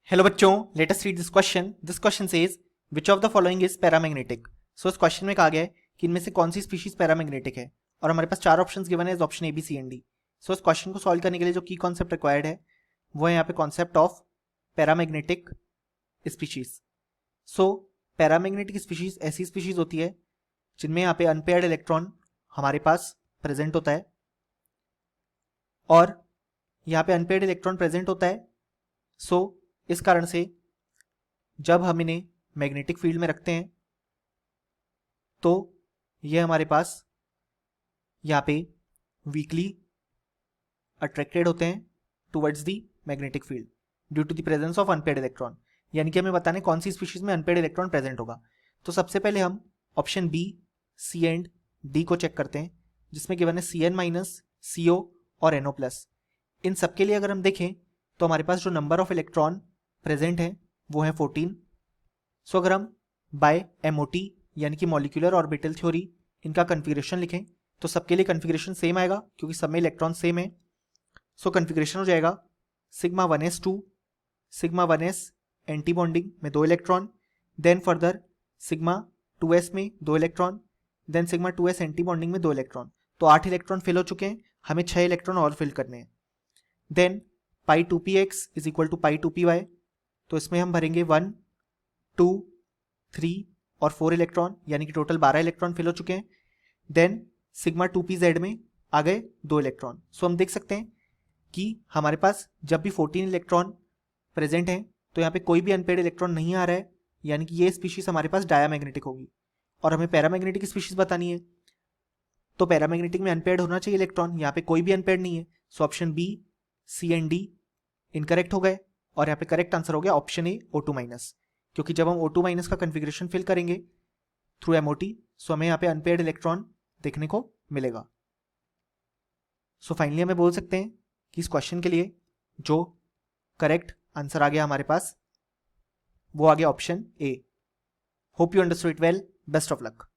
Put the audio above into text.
Hello बच्चों, let us read this question. This question says which of the following is paramagnetic. So इस question में कहा गया है कि इनमें से कौन सी स्पीशीज पैरामैग्नेटिक है और हमारे पास चार ऑप्शंस गिवन है, option A B C and D. So इस क्वेश्चन को सॉल्व करने के लिए जो की कॉन्सेप्ट रिक्वायर्ड है वो है यहाँ पे concept of paramagnetic species. So paramagnetic species ऐसी स्पीशीज होती है जिनमें यहाँ पे अनपेयर्ड इलेक्ट्रॉन हमारे पास प्रेजेंट होता है और यहाँ पे अनपेयर्ड इलेक्ट्रॉन प्रेजेंट होता है. सो इस कारण से जब हम इन्हें मैग्नेटिक फील्ड में रखते हैं तो ये हमारे पास यहाँ पे वीकली अट्रैक्टेड होते हैं towards the magnetic field due to the presence of unpaired electron. यानी कि हमें बताने कौन सी स्पीशीज में अनपेयर्ड इलेक्ट्रॉन प्रेजेंट होगा. तो सबसे पहले हम option B, C and D को चेक करते हैं, जिसमें गिवन है Cn माइनस, CO और NO प्लस. इन सबके लिए अगर हम देखें तो हमारे पास जो नंबर ऑफ इलेक्ट्रॉन प्रेजेंट है वो है 14. सो अगर हम बाय MOT यानी कि मॉलिक्यूलर ऑर्बिटल थ्योरी इनका कन्फिगरेशन लिखें तो सबके लिए कन्फिगरेशन सेम आएगा क्योंकि सब में इलेक्ट्रॉन सेम है. सो कन्फिगरेशन हो जाएगा sigma 1s2, sigma 1s anti bonding में 2 electron, then further sigma 2s में 2 electron, then sigma 2s anti bonding में 2 इलेक्ट्रॉन. तो 8 इलेक्ट्रॉन फिल हो चुके हैं, हमें 6 इलेक्ट्रॉन और फिल करने हैं. Then pi 2px is equal to pi 2py. तो इसमें हम भरेंगे 1, 2, 3 और 4 इलेक्ट्रॉन, यानी कि टोटल 12 इलेक्ट्रॉन फिल हो चुके हैं. देन सिग्मा 2pz में आ गए 2 इलेक्ट्रॉन. सो हम देख सकते हैं कि हमारे पास जब भी 14 इलेक्ट्रॉन प्रेजेंट हैं तो यहाँ पे कोई भी अनपेयर्ड इलेक्ट्रॉन नहीं आ रहा है, यानी कि ये स्पीशीज हमारे पास डायामैग्नेटिक होगी. और हमें पैरामैग्नेटिक स्पीशीज बतानी है तो पैरामैग्नेटिक में अनपेयर्ड होना चाहिए इलेक्ट्रॉन. यहाँ पे कोई भी अनपेयर्ड नहीं है. So option B, C and D incorrect हो गए और यहाँ पे करेक्ट आंसर हो गया ऑप्शन ए, O2 माइनस. क्योंकि जब हम O2 माइनस का कन्फिग्रेशन फिल करेंगे थ्रू MOT सो हमें यहाँ पे अनपेयर्ड इलेक्ट्रॉन देखने को मिलेगा. सो फाइनली हमें बोल सकते हैं कि इस क्वेश्चन के लिए जो करेक्ट आंसर आ गया हमारे पास वो आ गया option A. Hope you understood it well. Best of luck.